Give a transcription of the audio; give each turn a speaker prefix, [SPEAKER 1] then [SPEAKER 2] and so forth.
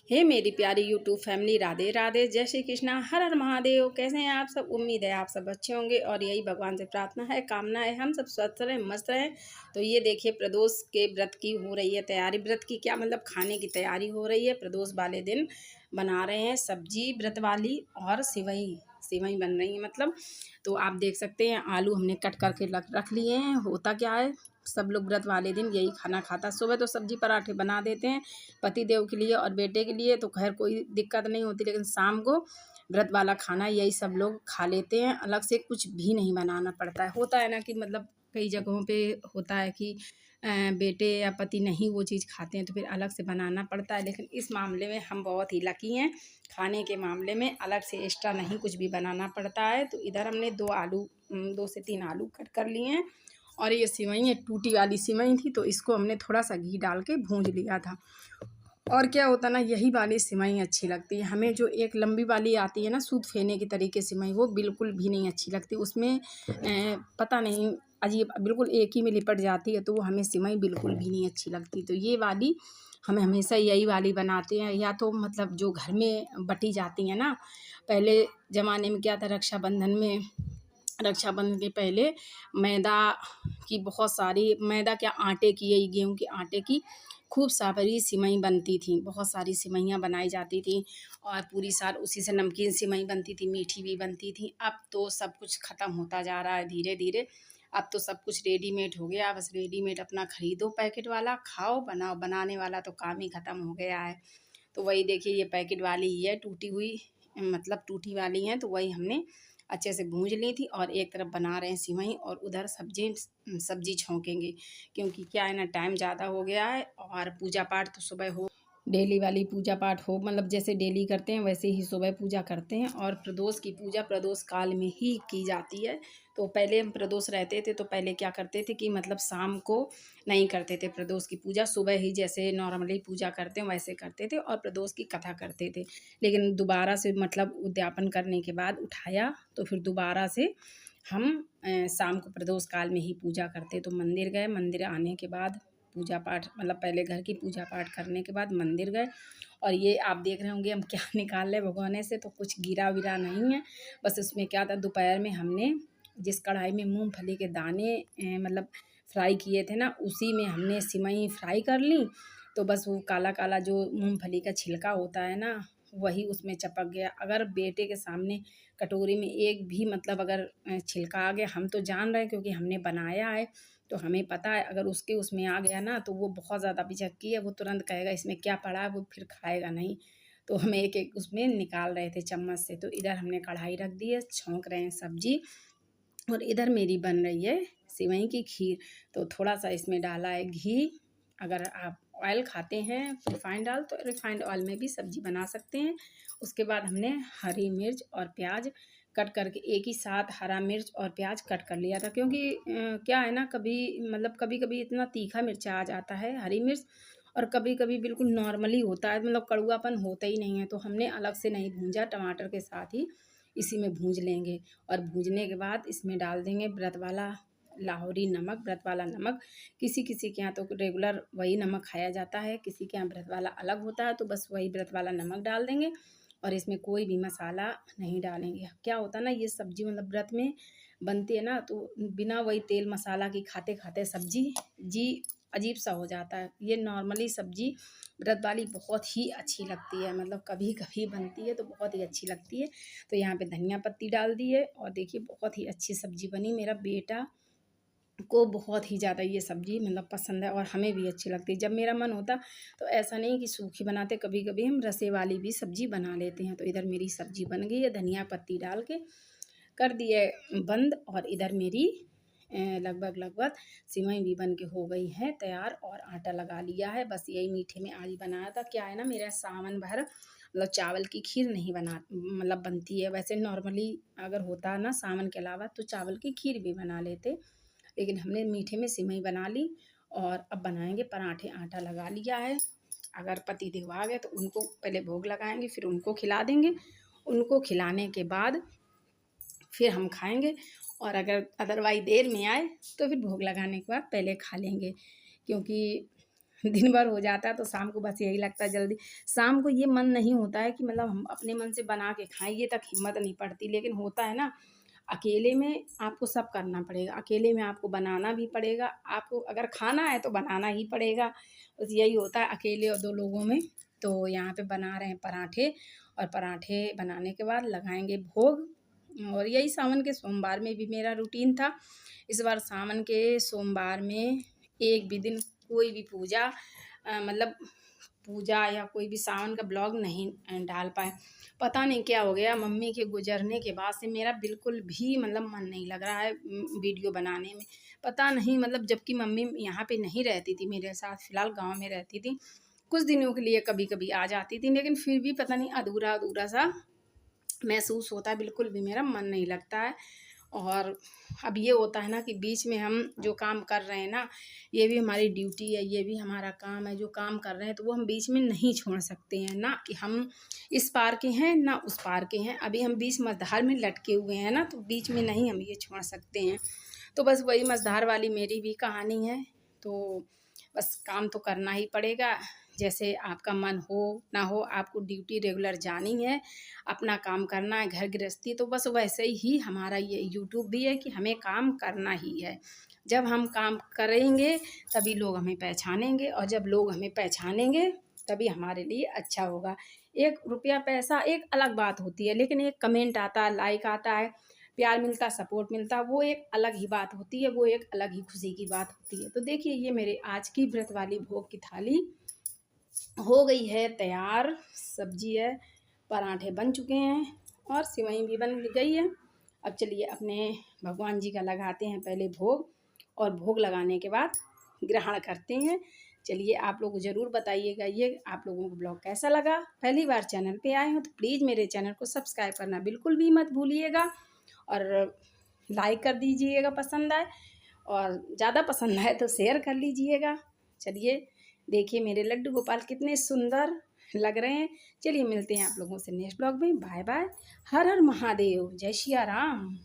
[SPEAKER 1] हे मेरी प्यारी YouTube family, Radhe Radhe, जय श्री कृष्णा, हर हर महादेव। कैसे हैं आप सब? उम्मीद है आप सब अच्छे होंगे और यही भगवान से प्रार्थना है, कामना है हम सब स्वस्थ रहें, मस्त रहें। तो ये देखिए, प्रदोष के व्रत की हो रही है तैयारी। व्रत की क्या मतलब, खाने की तैयारी हो रही है। प्रदोष वाले दिन बना रहे हैं सब्जी व्रत वाली, और सिवई सिवई बन रही है मतलब। तो आप देख सकते हैं, आलू हमने कट करके रख लिए हैं। होता क्या है, सब लोग व्रत वाले दिन यही खाना खाता है। सुबह तो सब्जी पराठे बना देते हैं पति देव के लिए और बेटे के लिए, तो खैर कोई दिक्कत नहीं होती, लेकिन शाम को व्रत वाला खाना यही सब लोग खा लेते हैं। अलग से कुछ भी नहीं बनाना पड़ता है। होता है ना कि मतलब कई जगहों पे होता है कि बेटे या पति नहीं वो चीज़ खाते हैं, तो फिर अलग से बनाना पड़ता है। लेकिन इस मामले में हम बहुत ही लकी हैं, खाने के मामले में अलग से एक्स्ट्रा नहीं कुछ भी बनाना पड़ता है। तो इधर हमने 2 से 3 आलू कट कर लिए हैं, और ये सिवई है, टूटी वाली सिवई थी, तो इसको हमने थोड़ा सा घी डाल के भूंज लिया था। और क्या होता है ना, यही वाली सिवई अच्छी लगती है हमें। जो एक लंबी वाली आती है ना, सूत फेने की तरीके सिवई, वो बिल्कुल भी नहीं अच्छी लगती। उसमें पता नहीं, अजीब बिल्कुल एक ही में लिपट जाती है, तो वो हमें सिवई बिल्कुल भी नहीं अच्छी लगती। तो ये वाली हमें हमेशा यही वाली बनाते हैं। या तो मतलब जो घर में बटी जाती है ना, पहले ज़माने में क्या था, रक्षाबंधन के पहले मैदा की बहुत सारी, मैदा क्या, आटे की, यही गेहूं के आटे की खूब सारी सिवई बनती थी। बहुत सारी सिवइयाँ बनाई जाती थी, और पूरी साल उसी से नमकीन सिवई बनती थी, मीठी भी बनती थी। अब तो सब कुछ ख़त्म होता जा रहा है धीरे धीरे। अब तो सब कुछ रेडीमेड हो गया, बस रेडीमेड अपना ख़रीदो पैकेट वाला, खाओ बनाओ, बनाने वाला तो काम ही ख़त्म हो गया है। तो वही देखिए, ये पैकेट वाली ही है, टूटी हुई, मतलब टूटी वाली हैं। तो वही हमने अच्छे से भूंज ली थी, और एक तरफ बना रहे हैं सिवई, और उधर सब्जी छौंकेंगे। क्योंकि क्या है ना, टाइम ज़्यादा हो गया है, और पूजा पाठ तो सुबह हो, डेली वाली पूजा पाठ हो, मतलब जैसे डेली करते हैं वैसे ही सुबह पूजा करते हैं। और प्रदोष की पूजा प्रदोष काल में ही की जाती है। तो पहले हम प्रदोष रहते थे, तो पहले क्या करते थे कि मतलब शाम को नहीं करते थे प्रदोष की पूजा, सुबह ही जैसे नॉर्मली पूजा करते हैं वैसे करते थे, और प्रदोष की कथा करते थे। लेकिन दोबारा से मतलब उद्यापन करने के बाद उठाया, तो फिर दोबारा से हम शाम को प्रदोष काल में ही पूजा करते। तो मंदिर गए, मंदिर आने के बाद पूजा पाठ, मतलब पहले घर की पूजा पाठ करने के बाद मंदिर गए। और ये आप देख रहे होंगे हम क्या निकाल रहे भगोने से, तो कुछ गिरा विरा नहीं है। बस उसमें क्या था, दोपहर में हमने जिस कढ़ाई में मूंगफली के दाने मतलब फ्राई किए थे ना, उसी में हमने सिवई फ्राई कर ली। तो बस वो काला काला जो मूंगफली का छिलका होता है ना, वही उसमें चपक गया। अगर बेटे के सामने कटोरी में एक भी मतलब अगर छिलका आ गया, हम तो जान रहे हैं क्योंकि हमने बनाया है, तो हमें पता है अगर उसके उसमें आ गया ना, तो वो बहुत ज़्यादा बिचक्की है, वो तुरंत कहेगा इसमें क्या पड़ा है, वो फिर खाएगा नहीं। तो हम एक एक उसमें निकाल रहे थे चम्मच से। तो इधर हमने कढ़ाई रख दी है, छौंक रहे हैं सब्जी, और इधर मेरी बन रही है सिवई की खीर। तो थोड़ा सा इसमें डाला है घी। अगर आप ऑयल खाते हैं रिफाइंड ऑयल, तो रिफाइंड ऑयल में भी सब्जी बना सकते हैं। उसके बाद हमने हरी मिर्च और प्याज कट करके एक ही साथ, हरा मिर्च और प्याज कट कर लिया था। क्योंकि क्या है ना, कभी मतलब कभी कभी इतना तीखा मिर्चा आ जाता है हरी मिर्च, और कभी कभी बिल्कुल नॉर्मली होता है, मतलब कड़ुआपन होता ही नहीं है। तो हमने अलग से नहीं भूंजा, टमाटर के साथ ही इसी में भूंज लेंगे। और भूंजने के बाद इसमें डाल देंगे व्रत वाला लाहौरी नमक, व्रत वाला नमक। किसी किसी के यहाँ तो रेगुलर वही नमक खाया जाता है, किसी के यहाँ व्रत वाला अलग होता है, तो बस वही व्रत वाला नमक डाल देंगे। और इसमें कोई भी मसाला नहीं डालेंगे। क्या होता है ना, ये सब्जी मतलब व्रत में बनती है ना, तो बिना वही तेल मसाला की खाते खाते सब्जी जी अजीब सा हो जाता है। ये नॉर्मली सब्जी व्रत वाली बहुत ही अच्छी लगती है, मतलब कभी कभी बनती है तो बहुत ही अच्छी लगती है। तो यहाँ पे धनिया पत्ती डाल दी है, और देखिए बहुत ही अच्छी सब्जी बनी। मेरा बेटा को बहुत ही ज़्यादा ये सब्ज़ी मतलब पसंद है, और हमें भी अच्छी लगती है। जब मेरा मन होता तो ऐसा नहीं कि सूखी बनाते, कभी कभी हम रसे वाली भी सब्ज़ी बना लेते हैं। तो इधर मेरी सब्ज़ी बन गई है, धनिया पत्ती डाल के कर दिए बंद। और इधर मेरी लगभग लगभग सिवई भी बन के हो गई है तैयार, और आटा लगा लिया है। बस यही मीठे में आज बनाया था। क्या है ना, मेरा सावन भर मतलब चावल की खीर नहीं बना मतलब बनती है। वैसे नॉर्मली अगर होता ना सावन के अलावा, तो चावल की खीर भी बना लेते, लेकिन हमने मीठे में सिवई बना ली। और अब बनाएंगे पराठे, आटा लगा लिया है। अगर पति देव आ गए तो उनको पहले भोग लगाएंगे, फिर उनको खिला देंगे। उनको खिलाने के बाद फिर हम खाएंगे। और अगर अदरवाइज देर में आए तो फिर भोग लगाने के बाद पहले खा लेंगे। क्योंकि दिन भर हो जाता है तो शाम को बस यही लगता है जल्दी शाम को ये मन नहीं होता है कि मतलब हम अपने मन से बना के खाएँ, ये तक हिम्मत नहीं पड़ती। लेकिन होता है ना, अकेले में आपको सब करना पड़ेगा, अकेले में आपको बनाना भी पड़ेगा, आपको अगर खाना है तो बनाना ही पड़ेगा। बस यही होता है अकेले और 2 लोगों में। तो यहाँ पे बना रहे हैं पराठे और पराठे बनाने के बाद लगाएँगे भोग। और यही सावन के सोमवार में भी मेरा रूटीन था। इस बार सावन के सोमवार में एक भी दिन कोई भी पूजा मतलब पूजा या कोई भी सावन का ब्लॉग नहीं डाल पाए। पता नहीं क्या हो गया, मम्मी के गुजरने के बाद से मेरा बिल्कुल भी मतलब मन नहीं लग रहा है वीडियो बनाने में। पता नहीं मतलब जबकि मम्मी यहाँ पे नहीं रहती थी मेरे साथ, फ़िलहाल गाँव में रहती थी। कुछ दिनों के लिए कभी-कभी आ जाती थी, लेकिन फिर भी पता नहीं अधूरा-अधूरा सा महसूस होता है, बिल्कुल भी मेरा मन नहीं लगता है। और अब ये होता है ना कि बीच में हम जो काम कर रहे हैं ना, ये भी हमारी ड्यूटी है, ये भी हमारा काम है, जो काम कर रहे हैं तो वो हम बीच में नहीं छोड़ सकते हैं ना, कि हम इस पार के हैं ना उस पार के हैं। अभी हम बीच मझधार में लटके हुए हैं ना, तो बीच में नहीं हम ये छोड़ सकते हैं। तो बस वही मझधार वाली मेरी भी कहानी है। तो बस काम तो करना ही पड़ेगा, जैसे आपका मन हो ना हो, आपको ड्यूटी रेगुलर जानी है, अपना काम करना है, घर गृहस्थी। तो बस वैसे ही हमारा ये यूट्यूब भी है कि हमें काम करना ही है। जब हम काम करेंगे तभी लोग हमें पहचानेंगे, और जब लोग हमें पहचानेंगे तभी हमारे लिए अच्छा होगा। 1 रुपया पैसा एक अलग बात होती है, लेकिन एक कमेंट आता है, लाइक आता है, प्यार मिलता, सपोर्ट मिलता, वो एक अलग ही बात होती है, वो एक अलग ही खुशी की बात होती है। तो देखिए, ये मेरे आज की व्रत वाली भोग की थाली हो गई है तैयार। सब्जी है, पराठे बन चुके हैं और सिवई भी बन गई है। अब चलिए अपने भगवान जी का लगाते हैं पहले भोग, और भोग लगाने के बाद ग्रहण करते हैं। चलिए आप लोग ज़रूर बताइएगा ये आप लोगों को ब्लॉग कैसा लगा। पहली बार चैनल पे आए हो तो प्लीज़ मेरे चैनल को सब्सक्राइब करना बिल्कुल भी मत भूलिएगा, और लाइक कर दीजिएगा पसंद आए, और ज़्यादा पसंद आए तो शेयर कर लीजिएगा। चलिए देखिए मेरे लड्डू गोपाल कितने सुंदर लग रहे हैं। चलिए मिलते हैं आप लोगों से नेक्स्ट ब्लॉग में। Bye bye. हर हर महादेव। जय सिया राम।